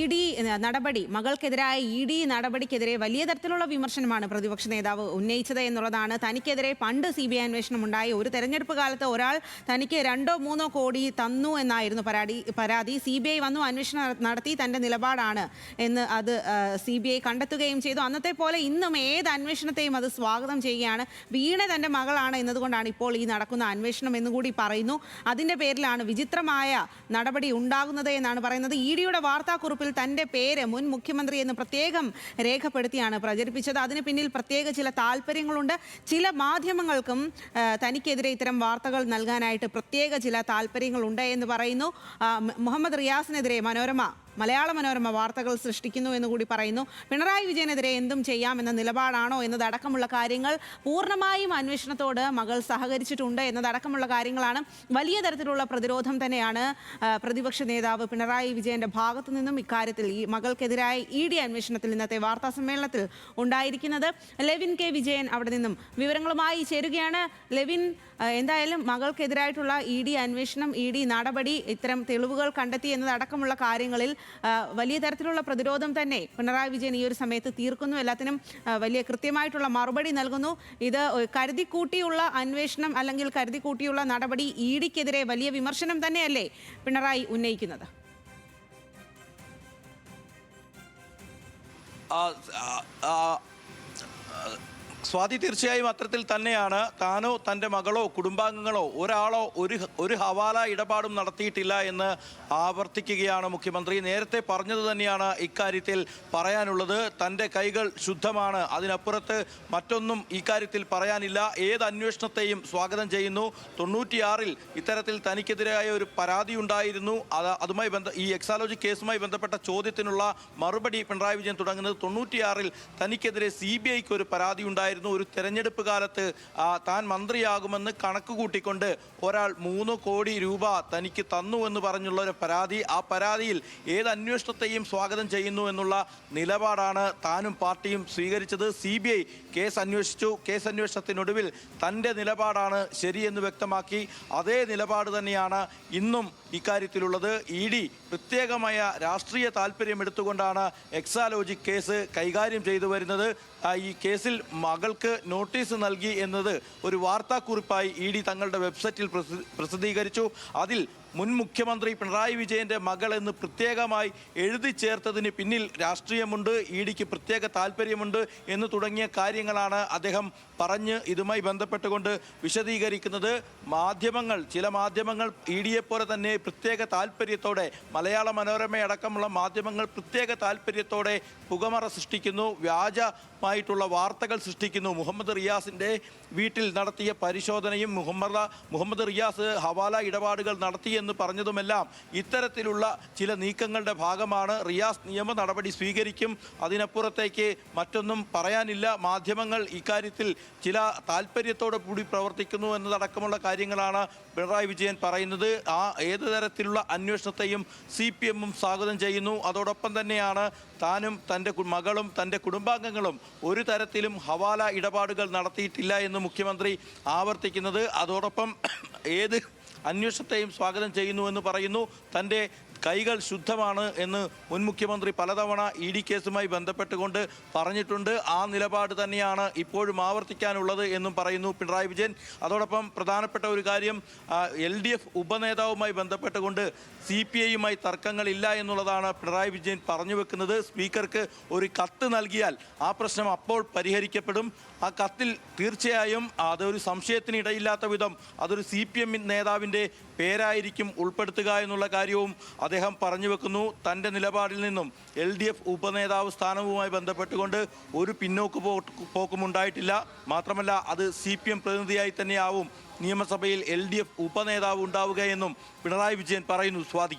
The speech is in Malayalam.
ഇ.ഡി. നടപടി മകൾക്കെതിരായ ഇ.ഡി. നടപടിക്കെതിരെ വലിയ തരത്തിലുള്ള വിമർശനമാണ് പ്രതിപക്ഷ നേതാവ് ഉന്നയിച്ചത് എന്നുള്ളതാണ്. തനിക്കെതിരെ പണ്ട് CBI അന്വേഷണം ഉണ്ടായി. ഒരു തെരഞ്ഞെടുപ്പ് കാലത്ത് ഒരാൾ തനിക്ക് 2-3 കോടി തന്നു എന്നായിരുന്നു പരാതി. CBI വന്നു അന്വേഷണം നടത്തി തൻ്റെ നിലപാടാണ് എന്ന് അത് CBI കണ്ടെത്തുകയും ചെയ്തു. അന്നത്തെ പോലെ ഇന്നും ഏത് അന്വേഷണത്തെയും അത് സ്വാഗതം ചെയ്യുകയാണ്. വീണ തൻ്റെ മകളാണ് എന്നതുകൊണ്ടാണ് ഇപ്പോൾ ഈ നടക്കുന്ന അന്വേഷണം എന്നുകൂടി പറയുന്നു. അതിൻ്റെ പേരിലാണ് വിചിത്രമായ നടപടി ഉണ്ടാകുന്നത് എന്നാണ് പറയുന്നത്. ഇ.ഡിയുടെ വാർത്താക്കുറിപ്പിൽ തൻ്റെ പേര് മുൻ മുഖ്യമന്ത്രി എന്ന് പ്രത്യേകം രേഖപ്പെടുത്തിയാണ് പ്രചരിപ്പിച്ചത്. അതിന് പിന്നിൽ പ്രത്യേക ചില താല്പര്യങ്ങളുണ്ട്. ചില മാധ്യമങ്ങൾക്കും തനിക്കെതിരെ ഇത്തരം വാർത്തകൾ നൽകാനായിട്ട് പ്രത്യേക ചില താല്പര്യങ്ങളുണ്ട് എന്ന് പറയുന്നു. മുഹമ്മദ് റിയാസിനെതിരെ മലയാള മനോരമ വാർത്തകൾ സൃഷ്ടിക്കുന്നു എന്നുകൂടി പറയുന്നു. പിണറായി വിജയനെതിരെ എന്തും ചെയ്യാമെന്ന നിലപാടാണോ എന്നതടക്കമുള്ള കാര്യങ്ങൾ, പൂർണ്ണമായും അന്വേഷണത്തോട് മകൾ സഹകരിച്ചിട്ടുണ്ട് എന്നതടക്കമുള്ള കാര്യങ്ങളാണ്. വലിയ തരത്തിലുള്ള പ്രതിരോധം തന്നെയാണ് പ്രതിപക്ഷ നേതാവ് പിണറായി വിജയന്റെ ഭാഗത്തു നിന്നും ഇക്കാര്യത്തിൽ ഈ മകൾക്കെതിരായ ഇ.ഡി. അന്വേഷണത്തിൽ ഇന്നത്തെ വാർത്താ സമ്മേളനത്തിൽ ഉണ്ടായിരിക്കുന്നത്. ലെവിൻ കെ വിജയൻ അവിടെ നിന്നും വിവരങ്ങളുമായി ചേരുകയാണ്. ലെവിൻ, എന്തായാലും മകൾക്കെതിരായിട്ടുള്ള ഇ.ഡി. അന്വേഷണം, ഇ.ഡി. നടപടി, ഇത്തരം തെളിവുകൾ കണ്ടെത്തി എന്നതടക്കമുള്ള കാര്യങ്ങളിൽ വലിയ തരത്തിലുള്ള പ്രതിരോധം തന്നെ പിണറായി വിജയൻ ഈ ഒരു സമയത്ത് തീർക്കുന്നു. എല്ലാത്തിനും വലിയ കൃത്യമായിട്ടുള്ള മറുപടി നൽകുന്നു. ഇത് കരുതിക്കൂട്ടിയുള്ള അന്വേഷണം അല്ലെങ്കിൽ കരുതിക്കൂട്ടിയുള്ള നടപടി, ഇ.ഡിക്കെതിരെ വലിയ വിമർശനം തന്നെയല്ലേ പിണറായി ഉന്നയിക്കുന്നത്? സ്വാതി, തീർച്ചയായും അത്തരത്തിൽ തന്നെയാണ്. താനോ തൻ്റെ മകളോ കുടുംബാംഗങ്ങളോ ഒരാളോ ഒരു ഹവാല ഇടപാടും നടത്തിയിട്ടില്ല എന്ന് ആവർത്തിക്കുകയാണ് മുഖ്യമന്ത്രി. നേരത്തെ പറഞ്ഞത് തന്നെയാണ് ഇക്കാര്യത്തിൽ പറയാനുള്ളത്. തൻ്റെ കൈകൾ ശുദ്ധമാണ്, അതിനപ്പുറത്ത് മറ്റൊന്നും ഇക്കാര്യത്തിൽ പറയാനില്ല. ഏത് അന്വേഷണത്തെയും സ്വാഗതം ചെയ്യുന്നു. 96-ൽ ഇത്തരത്തിൽ തനിക്കെതിരായ ഒരു പരാതി ഉണ്ടായിരുന്നു. അതുമായി ഈ എക്സാലോജി കേസുമായി ബന്ധപ്പെട്ട ചോദ്യത്തിനുള്ള മറുപടി പിണറായി വിജയൻ തുടങ്ങുന്നത് 96-ൽ തനിക്കെതിരെ CBIക്ക് ഒരു പരാതി ഉണ്ടായിരുന്നു. ഒരു തെരഞ്ഞെടുപ്പ് കാലത്ത് താൻ മന്ത്രിയാകുമെന്ന് കണക്ക് കൂട്ടിക്കൊണ്ട് ഒരാൾ 3 കോടി രൂപ തനിക്ക് തന്നു എന്ന് പറഞ്ഞുള്ള ഒരു പരാതി. ആ പരാതിയിൽ ഏത് അന്വേഷണത്തെയും സ്വാഗതം ചെയ്യുന്നു എന്നുള്ള നിലപാടാണ് താനും പാർട്ടിയും സ്വീകരിച്ചത്. CBI കേസ് അന്വേഷിച്ചു. കേസ് അന്വേഷണത്തിനൊടുവിൽ തൻ്റെ നിലപാടാണ് ശരിയെന്ന് വ്യക്തമാക്കി. അതേ നിലപാട് തന്നെയാണ് ഇന്നും ഇക്കാര്യത്തിലുള്ളത്. ഇ.ഡി. പ്രത്യേകമായ രാഷ്ട്രീയ താല്പര്യം എടുത്തുകൊണ്ടാണ് എക്സാലോജി കേസ് കൈകാര്യം ചെയ്തു വരുന്നത്. ഈ കേസിൽ മകൾക്ക് നോട്ടീസ് നൽകി എന്നത് ഒരു വാർത്താക്കുറിപ്പായി ഇ.ഡി. തങ്ങളുടെ വെബ്സൈറ്റിൽ പ്രസിദ്ധീകരിച്ചു. അതിൽ മുൻ മുഖ്യമന്ത്രി പിണറായി വിജയൻ്റെ മകൾ എന്ന് പ്രത്യേകമായി എഴുതി ചേർത്തതിന് പിന്നിൽ രാഷ്ട്രീയമുണ്ട്, ഇ.ഡിക്ക് പ്രത്യേക താല്പര്യമുണ്ട് എന്ന് തുടങ്ങിയ കാര്യങ്ങളാണ് അദ്ദേഹം പറഞ്ഞ് ഇതുമായി ബന്ധപ്പെട്ടുകൊണ്ട് വിശദീകരിക്കുന്നത്. ചില മാധ്യമങ്ങൾ ഇ.ഡിയെപ്പോലെ തന്നെ പ്രത്യേക താല്പര്യത്തോടെ, മലയാള മനോരമയടക്കമുള്ള മാധ്യമങ്ങൾ പ്രത്യേക താല്പര്യത്തോടെ പുകമറ സൃഷ്ടിക്കുന്നു, വ്യാജമായിട്ടുള്ള വാർത്തകൾ സൃഷ്ടിക്കുന്നു. മുഹമ്മദ് റിയാസിൻ്റെ വീട്ടിൽ നടത്തിയ പരിശോധനയും മുഹമ്മദ് റിയാസ് ഹവാല ഇടപാടുകൾ നടത്തി എന്ന് പറഞ്ഞതുമെല്ലാം ഇത്തരത്തിലുള്ള ചില നീക്കങ്ങളുടെ ഭാഗമാണ്. റിയാസ് നിയമ നടപടി സ്വീകരിക്കും, അതിനപ്പുറത്തേക്ക് മറ്റൊന്നും പറയാനില്ല. മാധ്യമങ്ങൾ ഇക്കാര്യത്തിൽ ചില താല്പര്യത്തോടെ കൂടി പ്രവർത്തിക്കുന്നു എന്നതടക്കമുള്ള കാര്യങ്ങളാണ് പിണറായി വിജയൻ പറയുന്നത്. ഏത് തരത്തിലുള്ള അന്വേഷണത്തെയും CPM സ്വാഗതം ചെയ്യുന്നു. അതോടൊപ്പം തന്നെയാണ് താനും തൻ്റെ മകളും തൻ്റെ കുടുംബാംഗങ്ങളും ഒരു തരത്തിലും ഹവാല ഇടപാടുകൾ നടത്തിയിട്ടില്ല എന്ന് മുഖ്യമന്ത്രി ആവർത്തിക്കുന്നത്. അതോടൊപ്പം ഏത് അന്വേഷണത്തെയും സ്വാഗതം ചെയ്യുന്നു എന്ന് പറയുന്നു. തൻ്റെ കൈകൾ ശുദ്ധമാണ് എന്ന് മുൻ മുഖ്യമന്ത്രി പലതവണ ഇ.ഡി. കേസുമായി ബന്ധപ്പെട്ടുകൊണ്ട് പറഞ്ഞിട്ടുണ്ട്. ആ നിലപാട് തന്നെയാണ് ഇപ്പോഴും ആവർത്തിക്കാനുള്ളത് എന്നും പറയുന്നു പിണറായി വിജയൻ. അതോടൊപ്പം പ്രധാനപ്പെട്ട ഒരു കാര്യം, LDF ഉപനേതാവുമായി ബന്ധപ്പെട്ടുകൊണ്ട് CPIയുമായി തർക്കങ്ങളില്ല എന്നുള്ളതാണ് പിണറായി വിജയൻ പറഞ്ഞു വെക്കുന്നത്. സ്പീക്കർക്ക് ഒരു കത്ത് നൽകിയാൽ ആ പ്രശ്നം അപ്പോൾ പരിഹരിക്കപ്പെടും. ആ കത്തിൽ തീർച്ചയായും അതൊരു സംശയത്തിന് ഇടയില്ലാത്ത വിധം അതൊരു CPM നേതാവിൻ്റെ പേരായിരിക്കും ഉൾപ്പെടുത്തുക എന്നുള്ള കാര്യവും അദ്ദേഹം പറഞ്ഞു വെക്കുന്നു. തൻ്റെ നിലപാടിൽ നിന്നും LDF ഉപനേതാവ് സ്ഥാനവുമായി ബന്ധപ്പെട്ടുകൊണ്ട് ഒരു പിന്നോക്ക് പോക്കും ഉണ്ടായിട്ടില്ല. മാത്രമല്ല അത് CPM പ്രതിനിധിയായി തന്നെയാവും നിയമസഭയിൽ LDF ഉപനേതാവ് ഉണ്ടാവുക എന്നും പിണറായി വിജയൻ പറയുന്നു. സ്വാതി.